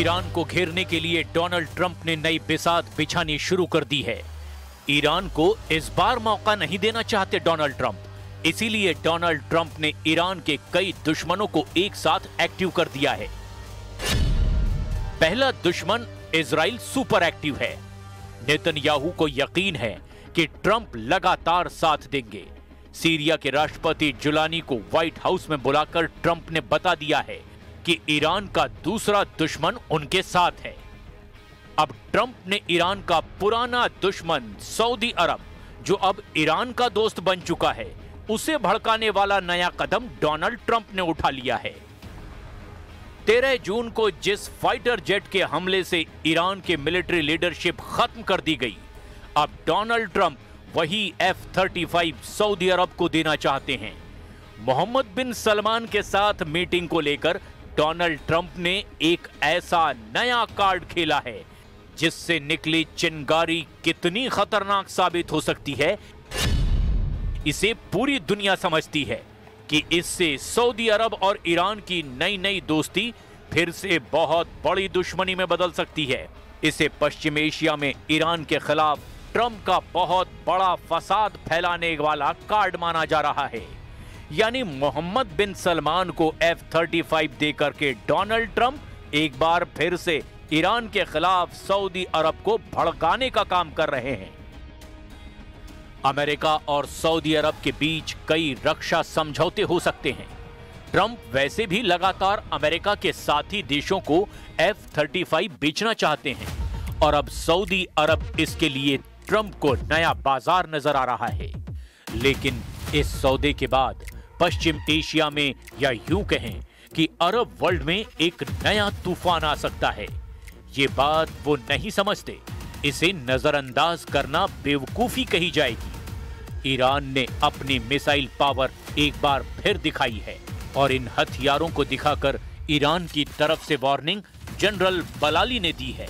Iran को घेरने के लिए डोनाल्ड ट्रंप ने नई बिसात बिछानी शुरू कर दी है। ईरान को इस बार मौका नहीं देना चाहते डोनाल्ड ट्रंप, इसीलिए डोनाल्ड ट्रंप ने ईरान के कई दुश्मनों को एक साथ एक्टिव कर दिया है। पहला दुश्मन इजराइल सुपर एक्टिव है। नेतन्याहू को यकीन है कि ट्रंप लगातार साथ देंगे। सीरिया के राष्ट्रपति जुलानी को व्हाइट हाउस में बुलाकर ट्रंप ने बता दिया है कि ईरान का दूसरा दुश्मन उनके साथ है। अब ट्रंप ने ईरान का पुराना दुश्मन सऊदी अरब, जो अब ईरान का दोस्त बन चुका है, उसे भड़काने वाला नया कदम डोनाल्ड ट्रंप ने उठा लिया है। 13 जून को जिस फाइटर जेट के हमले से ईरान की मिलिट्री लीडरशिप खत्म कर दी गई, अब डोनाल्ड ट्रंप वही F-35 सऊदी अरब को देना चाहते हैं। मोहम्मद बिन सलमान के साथ मीटिंग को लेकर डोनाल्ड ट्रंप ने एक ऐसा नया कार्ड खेला है जिससे निकली चिंगारी कितनी खतरनाक साबित हो सकती है, इसे पूरी दुनिया समझती है कि इससे सऊदी अरब और ईरान की नई नई दोस्ती फिर से बहुत बड़ी दुश्मनी में बदल सकती है। इसे पश्चिम एशिया में ईरान के खिलाफ ट्रंप का बहुत बड़ा फसाद फैलाने वाला कार्ड माना जा रहा है। यानी मोहम्मद बिन सलमान को F-35 देकर के डोनाल्ड ट्रंप एक बार फिर से ईरान के खिलाफ सऊदी अरब को भड़काने का काम कर रहे हैं। अमेरिका और सऊदी अरब के बीच कई रक्षा समझौते हो सकते हैं। ट्रंप वैसे भी लगातार अमेरिका के साथी देशों को F-35 बेचना चाहते हैं और अब सऊदी अरब इसके लिए ट्रंप को नया बाजार नजर आ रहा है। लेकिन इस सौदे के बाद पश्चिम एशिया में, या यूं कहें कि अरब वर्ल्ड में, एक नया तूफान आ सकता है। ये बात वो नहीं समझते, इसे नजरअंदाज करना बेवकूफी कही जाएगी। ईरान ने अपनी मिसाइल पावर एक बार फिर दिखाई है और इन हथियारों को दिखाकर ईरान की तरफ से वार्निंग जनरल बलाली ने दी है।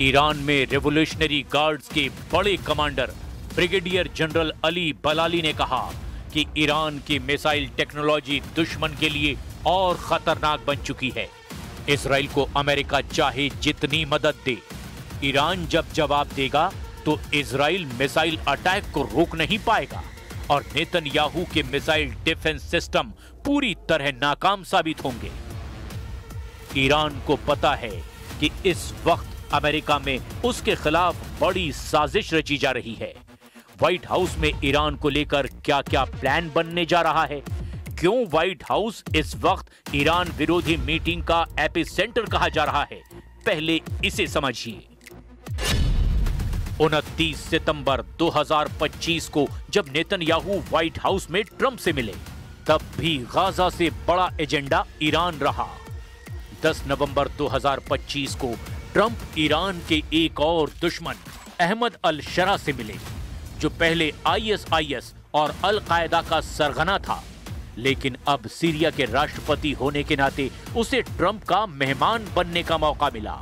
ईरान में रेवोल्यूशनरी गार्ड्स के बड़े कमांडर ब्रिगेडियर जनरल अली बलाली ने कहा कि ईरान की मिसाइल टेक्नोलॉजी दुश्मन के लिए और खतरनाक बन चुकी है। इजराइल को अमेरिका चाहे जितनी मदद दे, ईरान जब जवाब देगा तो इजराइल मिसाइल अटैक को रोक नहीं पाएगा और नेतन्याहू के मिसाइल डिफेंस सिस्टम पूरी तरह नाकाम साबित होंगे। ईरान को पता है कि इस वक्त अमेरिका में उसके खिलाफ बड़ी साजिश रची जा रही है। व्हाइट हाउस में ईरान को लेकर क्या क्या प्लान बनने जा रहा है, क्यों व्हाइट हाउस इस वक्त ईरान विरोधी मीटिंग का एपिसेंटर कहा जा रहा है, पहले इसे समझिए। 29 सितंबर 2025 को जब नेतन्याहू व्हाइट हाउस में ट्रंप से मिले, तब भी गाजा से बड़ा एजेंडा ईरान रहा। 10 नवंबर 2025 को ट्रंप ईरान के एक और दुश्मन अहमद अल शरा से मिले, जो पहले ISIS और अल कायदा का सरगना था, लेकिन अब सीरिया के राष्ट्रपति होने के नाते उसे ट्रंप का मेहमान बनने का मौका मिला।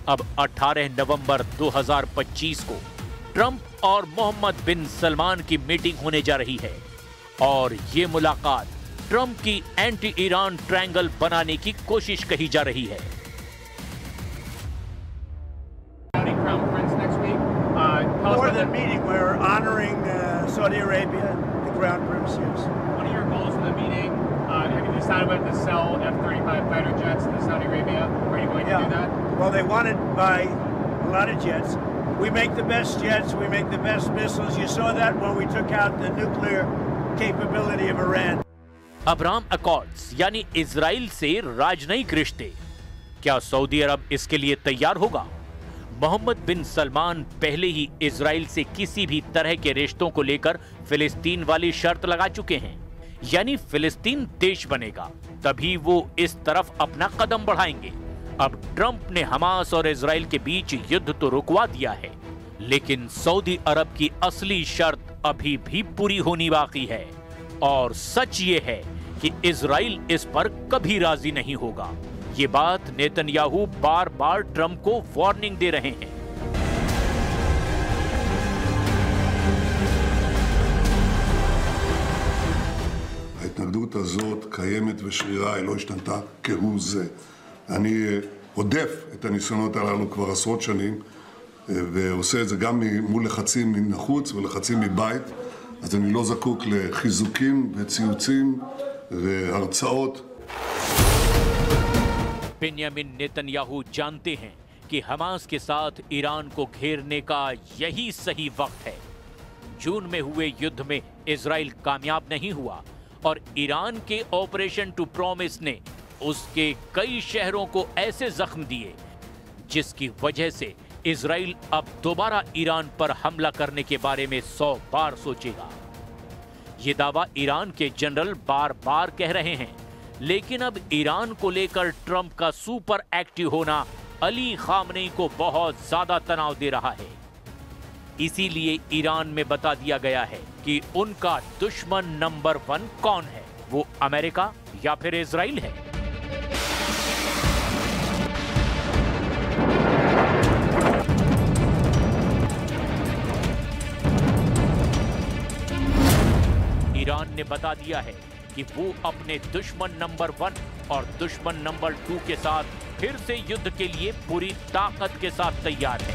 अब 18 नवंबर 2025 को ट्रंप और मोहम्मद बिन सलमान की मीटिंग होने जा रही है और ये मुलाकात ट्रंप की एंटी ईरान ट्रायंगल बनाने की कोशिश कही जा रही है। More than meeting, we're honoring Saudi Arabia, the Crown Prince. What are your goals for the meeting? Have you decided whether to sell F-35 fighter jets to Saudi Arabia? Are you going to do that? Well, they want to buy a lot of jets. We make the best jets. We make the best missiles. You saw that when we took out the nuclear capability of Iran. Abraham accords यानी Israel से राजनयिक रिश्ते, क्या Saudi अरब इसके लिए तैयार होगा? मोहम्मद बिन सलमान पहले ही इजराइल से किसी भी तरह के रिश्तों को लेकर फिलिस्तीन वाली शर्त लगा चुके हैं, यानी फिलिस्तीन देश बनेगा तभी वो इस तरफ अपना कदम बढ़ाएंगे। अब ट्रंप ने हमास और इजराइल के बीच युद्ध तो रुकवा दिया है, लेकिन सऊदी अरब की असली शर्त अभी भी पूरी होनी बाकी है और सच ये है कि इजराइल इस पर कभी राजी नहीं होगा। ये बात नेतन्याहू बार बार ट्रंप को वार्निंग दे रहे हैं। ההתנגדות הזאת קיימת ושרירה, היא לא השתנתה כהוא זה. אני הודף את הניסיונות הללו כבר עשרות שנים, ועושה את זה גם מול לחצים מן החוץ ולחצים מבית, אז אני לא זקוק לחיזוקים וציוצים והרצאות. बेंयामिन नेतन्याहू जानते हैं कि हमास के साथ ईरान को घेरने का यही सही वक्त है। जून में हुए युद्ध में इजराइल कामयाब नहीं हुआ और ईरान के ऑपरेशन टू प्रॉमिस ने उसके कई शहरों को ऐसे जख्म दिए जिसकी वजह से इजराइल अब दोबारा ईरान पर हमला करने के बारे में 100 बार सोचेगा। ये दावा ईरान के जनरल बार बार कह रहे हैं, लेकिन अब ईरान को लेकर ट्रंप का सुपर एक्टिव होना अली खामनेई को बहुत ज्यादा तनाव दे रहा है। इसीलिए ईरान में बता दिया गया है कि उनका दुश्मन नंबर 1 कौन है, वो अमेरिका या फिर इजराइल है। ईरान ने बता दिया है कि वो अपने दुश्मन नंबर 1 और दुश्मन नंबर 2 के साथ फिर से युद्ध के लिए पूरी ताकत के साथ तैयार है।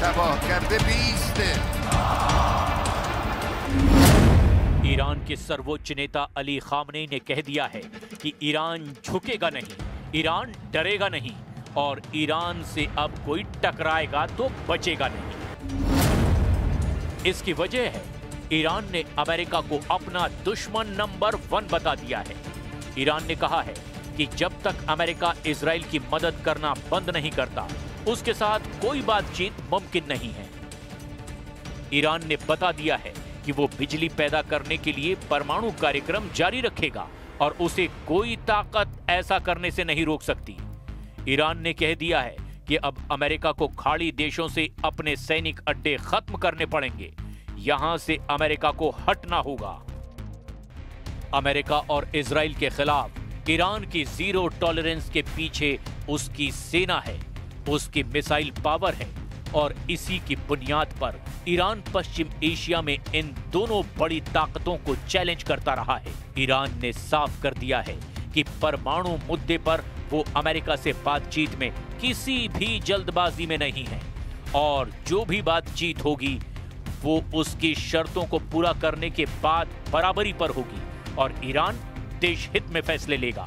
तबाह करते बीसते। ईरान के सर्वोच्च नेता अली खामनेई ने कह दिया है कि ईरान झुकेगा नहीं, ईरान डरेगा नहीं और ईरान से अब कोई टकराएगा तो बचेगा नहीं। इसकी वजह है ईरान ने अमेरिका को अपना दुश्मन नंबर 1 बता दिया है। ईरान ने कहा है कि जब तक अमेरिका इजराइल की मदद करना बंद नहीं करता, उसके साथ कोई बातचीत मुमकिन नहीं है। ईरान ने बता दिया है कि वो बिजली पैदा करने के लिए परमाणु कार्यक्रम जारी रखेगा और उसे कोई ताकत ऐसा करने से नहीं रोक सकती। ईरान ने कह दिया है कि अब अमेरिका को खाड़ी देशों से अपने सैनिक अड्डे खत्म करने पड़ेंगे, यहां से अमेरिका को हटना होगा। अमेरिका और इजराइल के खिलाफ ईरान की जीरो टॉलरेंस के पीछे उसकी सेना है, उसकी मिसाइल पावर है और इसी की बुनियाद पर ईरान पश्चिम एशिया में इन दोनों बड़ी ताकतों को चैलेंज करता रहा है। ईरान ने साफ कर दिया है कि परमाणु मुद्दे पर वो अमेरिका से बातचीत में किसी भी जल्दबाजी में नहीं है और जो भी बातचीत होगी वो उसकी शर्तों को पूरा करने के बाद बराबरी पर होगी और ईरान देश हित में फैसले लेगा।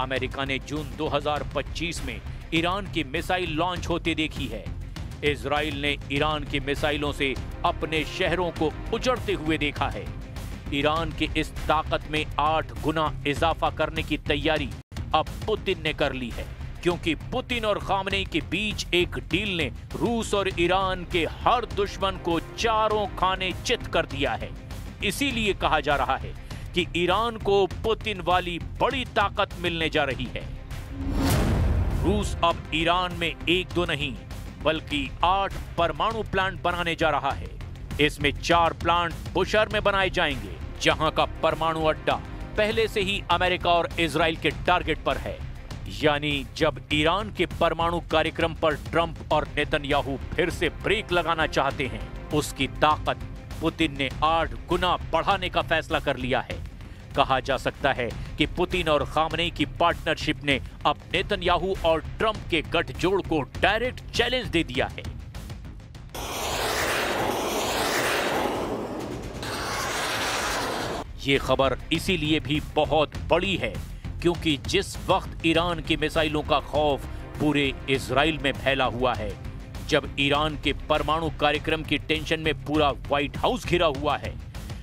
अमेरिका ने जून 2025 में ईरान की मिसाइल लॉन्च होते देखी है। इजराइल ने ईरान की मिसाइलों से अपने शहरों को उजड़ते हुए देखा है। ईरान की इस ताकत में 8 गुना इजाफा करने की तैयारी अब पुतिन ने कर ली है, क्योंकि पुतिन और खामनेई के बीच एक डील ने रूस और ईरान के हर दुश्मन को चारों खाने चित कर दिया है। इसीलिए कहा जा रहा है कि ईरान को पुतिन वाली बड़ी ताकत मिलने जा रही है। रूस अब ईरान में 1-2 नहीं बल्कि 8 परमाणु प्लांट बनाने जा रहा है। इसमें 4 प्लांट बुशर में बनाए जाएंगे, जहां का परमाणु अड्डा पहले से ही अमेरिका और इजराइल के टारगेट पर है। यानी जब ईरान के परमाणु कार्यक्रम पर ट्रंप और नेतन्याहू फिर से ब्रेक लगाना चाहते हैं, उसकी ताकत पुतिन ने 8 गुना बढ़ाने का फैसला कर लिया है। कहा जा सकता है कि पुतिन और खामनेई की पार्टनरशिप ने अब नेतन्याहू और ट्रंप के गठजोड़ को डायरेक्ट चैलेंज दे दिया है। ये खबर इसीलिए भी बहुत बड़ी है क्योंकि जिस वक्त ईरान की मिसाइलों का खौफ पूरे इजराइल में फैला हुआ है, जब ईरान के परमाणु कार्यक्रम की टेंशन में पूरा व्हाइट हाउस घिरा हुआ है,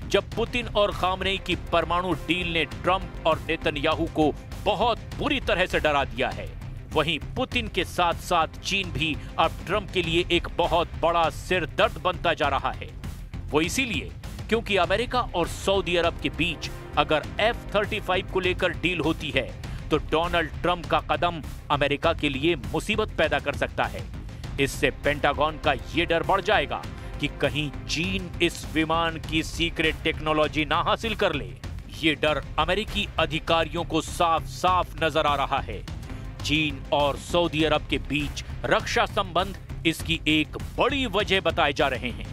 जब पुतिन और खामनेई की परमाणु डील ने ट्रंप और नेतन्याहू को बहुत बुरी तरह से डरा दिया है, वहीं पुतिन के साथ साथ चीन भी अब ट्रंप के लिए एक बहुत बड़ा सिरदर्द बनता जा रहा है। वो इसीलिए क्योंकि अमेरिका और सऊदी अरब के बीच अगर F-35 को लेकर डील होती है तो डोनाल्ड ट्रंप का कदम अमेरिका के लिए मुसीबत पैदा कर सकता है। इससे पेंटागन का यह डर बढ़ जाएगा कि कहीं चीन इस विमान की सीक्रेट टेक्नोलॉजी ना हासिल कर ले। ये डर अमेरिकी अधिकारियों को साफ साफ नजर आ रहा है। चीन और सऊदी अरब के बीच रक्षा संबंध इसकी एक बड़ी वजह बताए जा रहे हैं।